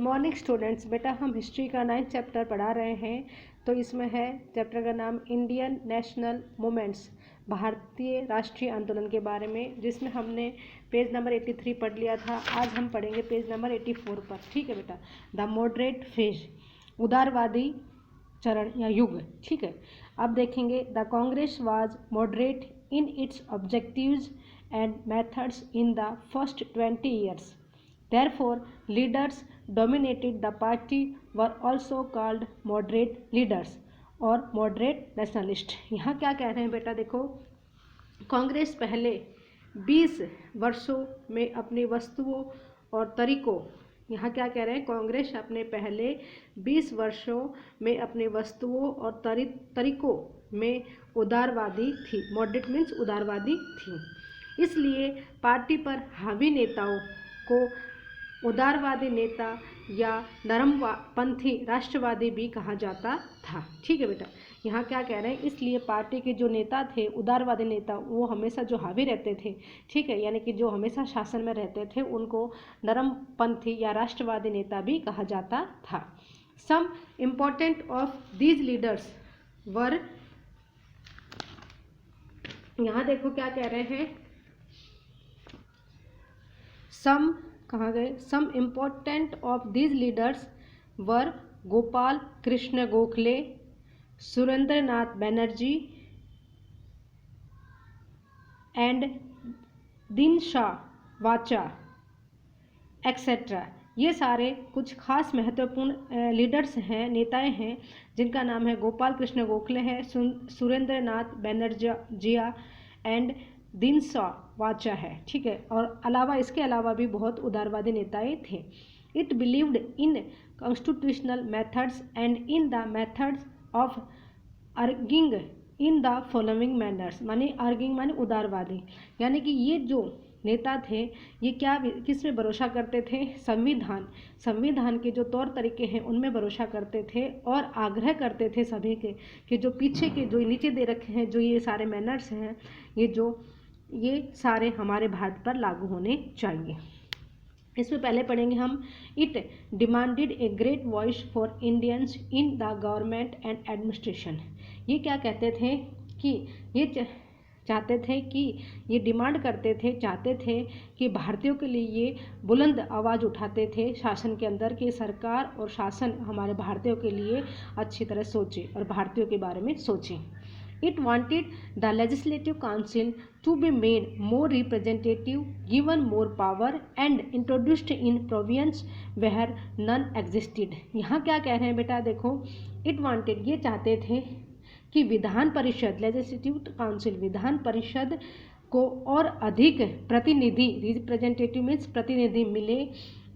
Morning students, बेटा हम history का 9th चैप्टर पढ़ा रहे हैं। तो इसमें है चैप्टर का नाम इंडियन नेशनल मूवमेंट्स, भारतीय राष्ट्रीय आंदोलन के बारे में, जिसमें हमने पेज नंबर 83 पढ़ लिया था। आज हम पढ़ेंगे पेज नंबर 84 पर। ठीक है बेटा। द मॉडरेट फेज, उदारवादी चरण या युग। ठीक है। अब देखेंगे the Congress was moderate in its objectives and methods in the first 20 years. Therefore, leaders dominated the party were also called moderate leaders और moderate nationalist। यहाँ क्या कह रहे हैं बेटा, देखो कांग्रेस पहले 20 वर्षों में अपनी वस्तुओं और तरीकों, यहाँ क्या कह रहे हैं, कांग्रेस अपने पहले 20 वर्षों में अपनी वस्तुओं और तरीकों में उदारवादी थी। मॉडरेट मीन्स उदारवादी थी, इसलिए पार्टी पर हावी नेताओं को उदारवादी नेता या नरमपंथी राष्ट्रवादी भी कहा जाता था। ठीक है बेटा। यहाँ क्या कह रहे हैं, इसलिए पार्टी के जो नेता थे, उदारवादी नेता, वो हमेशा जो हावी रहते थे, ठीक है, यानी कि जो हमेशा शासन में रहते थे, उनको नरमपंथी या राष्ट्रवादी नेता भी कहा जाता था। Some important of these leaders were, यहाँ देखो क्या कह रहे हैं, सम कहाँ गए, some important of these leaders were Gopal Krishna Gokhale, Surendranath Banerjee and Dinshaw Wacha etcetera. ये सारे कुछ खास महत्वपूर्ण लीडर्स हैं, नेताएं हैं, जिनका नाम है गोपाल कृष्ण गोखले है, सुरेंद्रनाथ बनर्जिया एंड दिनशा वाचा है। ठीक है। और अलावा इसके अलावा भी बहुत उदारवादी नेताएं थे। It believed in constitutional methods and in the methods of arguing in the following manners. माने आर्गिंग माने उदारवादी, यानी कि ये जो नेता थे ये क्या किस में भरोसा करते थे, संविधान के जो तौर तरीके हैं उनमें भरोसा करते थे और आग्रह करते थे सभी के कि जो पीछे के जो नीचे दे रखे हैं, जो ये सारे मैनर्स हैं, ये सारे हमारे भारत पर लागू होने चाहिए। इसमें पहले पढ़ेंगे हम, it demanded a great voice for Indians in the government and administration. ये क्या कहते थे कि ये चाहते थे कि ये डिमांड करते थे, चाहते थे कि भारतीयों के लिए ये बुलंद आवाज़ उठाते थे शासन के अंदर कि सरकार और शासन हमारे भारतीयों के लिए अच्छी तरह सोचे और भारतीयों के बारे में सोचे। It wanted the legislative council to be made more representative, given more power and introduced in province where none existed। यहाँ क्या कह रहे हैं बेटा, देखो it wanted, ये चाहते थे कि विधान परिषद, लेजिस्लेटिव काउंसिल, विधान परिषद को और अधिक प्रतिनिधि, रिप्रेजेंटेटिव मीन्स प्रतिनिधि मिले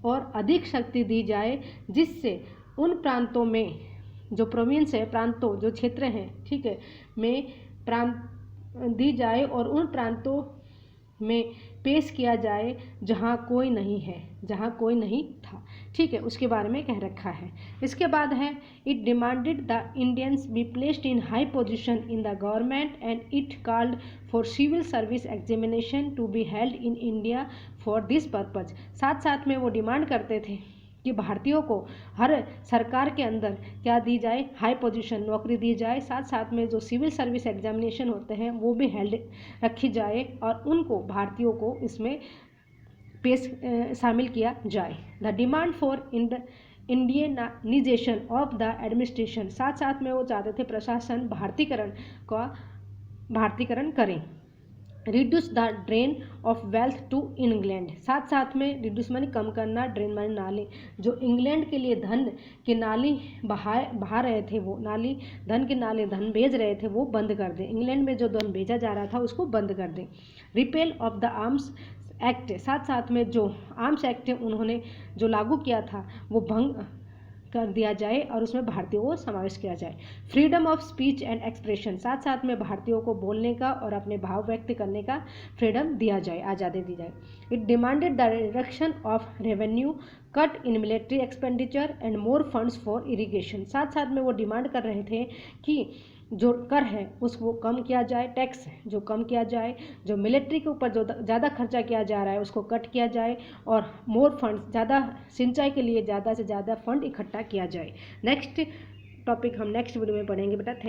और अधिक शक्ति दी जाए, जिससे उन प्रांतों में जो प्रोविंस है, प्रांतों जो क्षेत्र हैं, ठीक है, में प्रांत दी जाए और उन प्रांतों में पेश किया जाए जहाँ कोई नहीं है, जहाँ कोई नहीं था। ठीक है, उसके बारे में कह रखा है। इसके बाद है, it demanded the Indians be placed in high position in the government and it called for civil service examination to be held in India for this purpose. साथ साथ में वो डिमांड करते थे कि भारतीयों को हर सरकार के अंदर क्या दी जाए, हाई पोजीशन, नौकरी दी जाए, साथ साथ में जो सिविल सर्विस एग्जामिनेशन होते हैं वो भी हेल्ड रखी जाए और उनको भारतीयों को इसमें शामिल किया जाए। The demand for Indianization of the administration, साथ साथ में वो चाहते थे प्रशासन भारतीकरण करें। Reduce the drain of wealth to England, साथ साथ में रिड्यूस माने कम करना, ड्रेन माने नाले, जो इंग्लैंड के लिए धन के नाली बहा रहे थे, वो नाली धन के नाले धन भेज रहे थे, वो बंद कर दें। इंग्लैंड में जो धन भेजा जा रहा था उसको बंद कर दें। Repel of the arms act, साथ साथ में जो आर्म्स एक्ट उन्होंने जो लागू किया था वो भंग कर दिया जाए और उसमें भारतीयों को समावेश किया जाए। Freedom of speech and expression, साथ साथ में भारतीयों को बोलने का और अपने भाव व्यक्त करने का फ्रीडम दिया जाए, आज़ादी दी जाए। It demanded the reduction of revenue, cut in military expenditure and more funds for irrigation. साथ साथ में वो डिमांड कर रहे थे कि जो कर है उसको कम किया जाए, टैक्स जो कम किया जाए, जो मिलिट्री के ऊपर जो ज़्यादा खर्चा किया जा रहा है उसको कट किया जाए, और मोर फंड ज़्यादा सिंचाई के लिए ज़्यादा से ज़्यादा फंड इकट्ठा किया जाए। नेक्स्ट टॉपिक हम नेक्स्ट वीडियो में पढ़ेंगे बेटा। थैंक